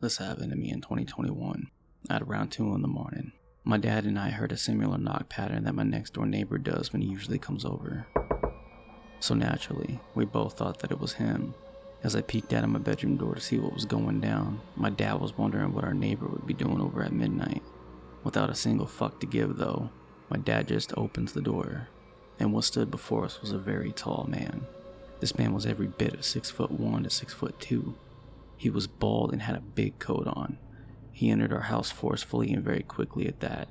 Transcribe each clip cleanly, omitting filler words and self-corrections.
This happened to me in 2021 at around 2 in the morning. My dad and I heard a similar knock pattern that my next door neighbor does when he usually comes over. So naturally, we both thought that it was him. As I peeked out of my bedroom door to see what was going down, my dad was wondering what our neighbor would be doing over at midnight. Without a single fuck to give though, my dad just opens the door, and what stood before us was a very tall man. This man was every bit of 6'1" to 6'2". He was bald and had a big coat on. He entered our house forcefully and very quickly at that.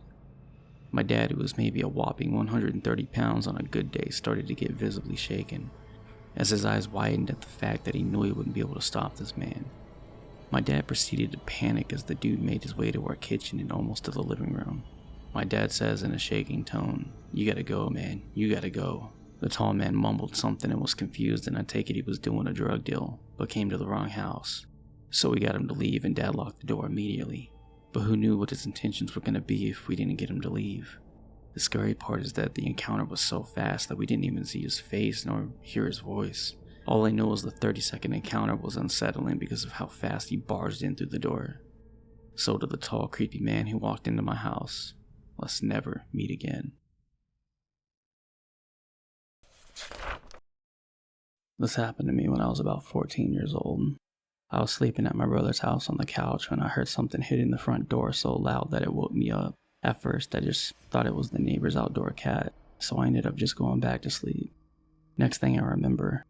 My dad, who was maybe a whopping 130 pounds on a good day, started to get visibly shaken, as his eyes widened at the fact that he knew he wouldn't be able to stop this man. My dad proceeded to panic as the dude made his way to our kitchen and almost to the living room. My dad says in a shaking tone, "You gotta go, man, you gotta go." The tall man mumbled something and was confused, and I take it he was doing a drug deal, but came to the wrong house. So we got him to leave and Dad locked the door immediately. But who knew what his intentions were going to be if we didn't get him to leave? The scary part is that the encounter was so fast that we didn't even see his face nor hear his voice. All I know is the 30-second encounter was unsettling because of how fast he barged in through the door. So to the tall, creepy man who walked into my house, let's never meet again. This happened to me when I was about 14 years old. I was sleeping at my brother's house on the couch when I heard something hitting the front door so loud that it woke me up. At first, I just thought it was the neighbor's outdoor cat, so I ended up just going back to sleep. Next thing I remember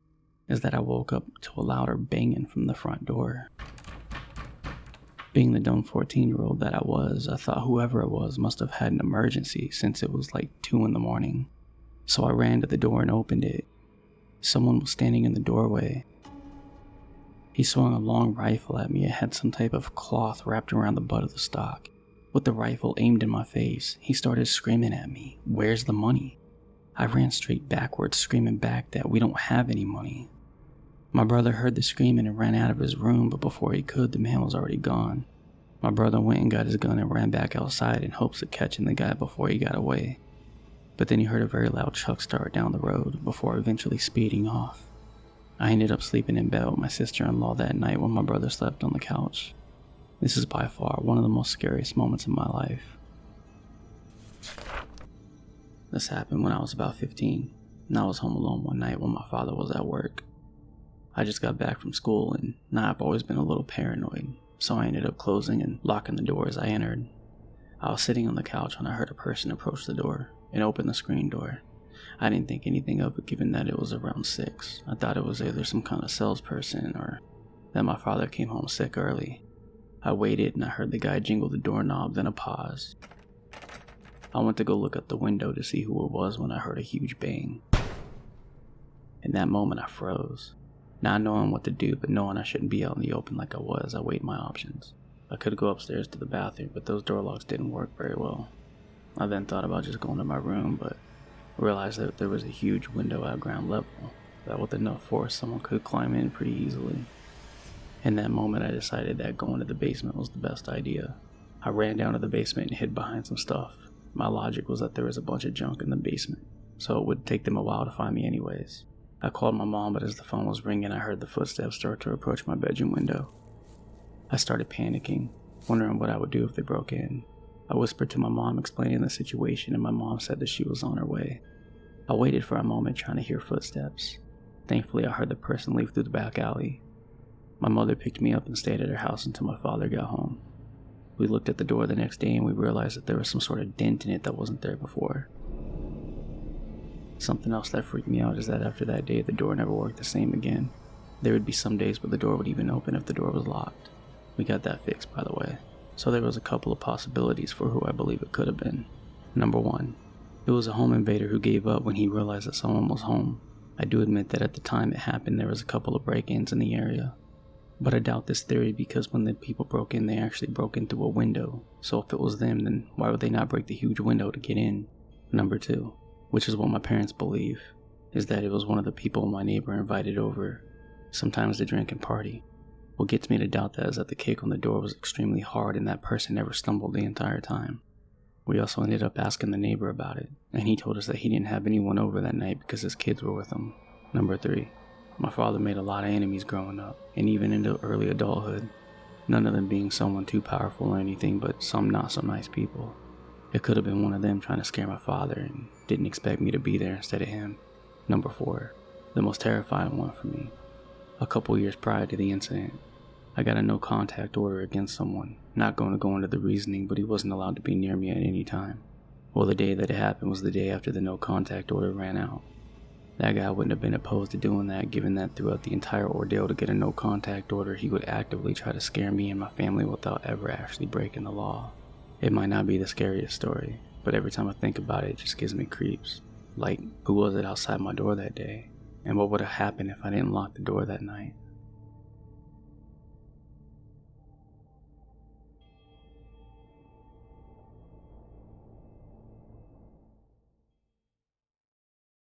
is that I woke up to a louder banging from the front door. Being the dumb 14-year-old that I was, I thought whoever it was must have had an emergency since it was like 2 in the morning. So I ran to the door and opened it. Someone was standing in the doorway. He swung a long rifle at me. It had some type of cloth wrapped around the butt of the stock. With the rifle aimed in my face, he started screaming at me, "Where's the money?" I ran straight backwards, screaming back that we don't have any money. My brother heard the screaming and ran out of his room, but before he could, the man was already gone. My brother went and got his gun and ran back outside in hopes of catching the guy before he got away. But then he heard a very loud truck start down the road before eventually speeding off. I ended up sleeping in bed with my sister-in-law that night when my brother slept on the couch. This is by far one of the most scariest moments of my life. This happened when I was about 15, and I was home alone one night when my father was at work. I just got back from school, and I've always been a little paranoid, so I ended up closing and locking the door as I entered. I was sitting on the couch when I heard a person approach the door and open the screen door. I didn't think anything of it given that it was around 6. I thought it was either some kind of salesperson or that my father came home sick early. I waited and I heard the guy jingle the doorknob, then a pause. I went to go look out the window to see who it was when I heard a huge bang. In that moment I froze, not knowing what to do but knowing I shouldn't be out in the open like I was. I weighed my options. I could go upstairs to the bathroom, but those door locks didn't work very well. I then thought about just going to my room, but realized that there was a huge window at ground level that with enough force someone could climb in pretty easily. In that moment I decided that going to the basement was the best idea. I ran down to the basement and hid behind some stuff. My logic was that there was a bunch of junk in the basement, so it would take them a while to find me anyways. I called my mom, but as the phone was ringing I heard the footsteps start to approach my bedroom window. I started panicking, wondering what I would do if they broke in. I whispered to my mom explaining the situation, and my mom said that she was on her way. I waited for a moment trying to hear footsteps. Thankfully I heard the person leave through the back alley. My mother picked me up and stayed at her house until my father got home. We looked at the door the next day and we realized that there was some sort of dent in it that wasn't there before. Something else that freaked me out is that after that day the door never worked the same again. There would be some days where the door would even open if the door was locked. We got that fixed, by the way. So there was a couple of possibilities for who I believe it could have been. Number 1, it was a home invader who gave up when he realized that someone was home. I do admit that at the time it happened there was a couple of break-ins in the area. But I doubt this theory because when the people broke in they actually broke in through a window. So if it was them, then why would they not break the huge window to get in? Number 2, which is what my parents believe, is that it was one of the people my neighbor invited over, sometimes to drink and party. What gets me to doubt that is that the kick on the door was extremely hard and that person never stumbled the entire time. We also ended up asking the neighbor about it, and he told us that he didn't have anyone over that night because his kids were with him. Number 3, my father made a lot of enemies growing up, and even into early adulthood. None of them being someone too powerful or anything, but some not so nice people. It could have been one of them trying to scare my father and didn't expect me to be there instead of him. Number 4, the most terrifying one for me. A couple years prior to the incident, I got a no contact order against someone. Not going to go into the reasoning, but he wasn't allowed to be near me at any time. Well, the day that it happened was the day after the no contact order ran out. That guy wouldn't have been opposed to doing that, given that throughout the entire ordeal to get a no contact order, he would actively try to scare me and my family without ever actually breaking the law. It might not be the scariest story, but every time I think about it, it just gives me creeps. Like, who was it outside my door that day? And what would have happened if I didn't lock the door that night?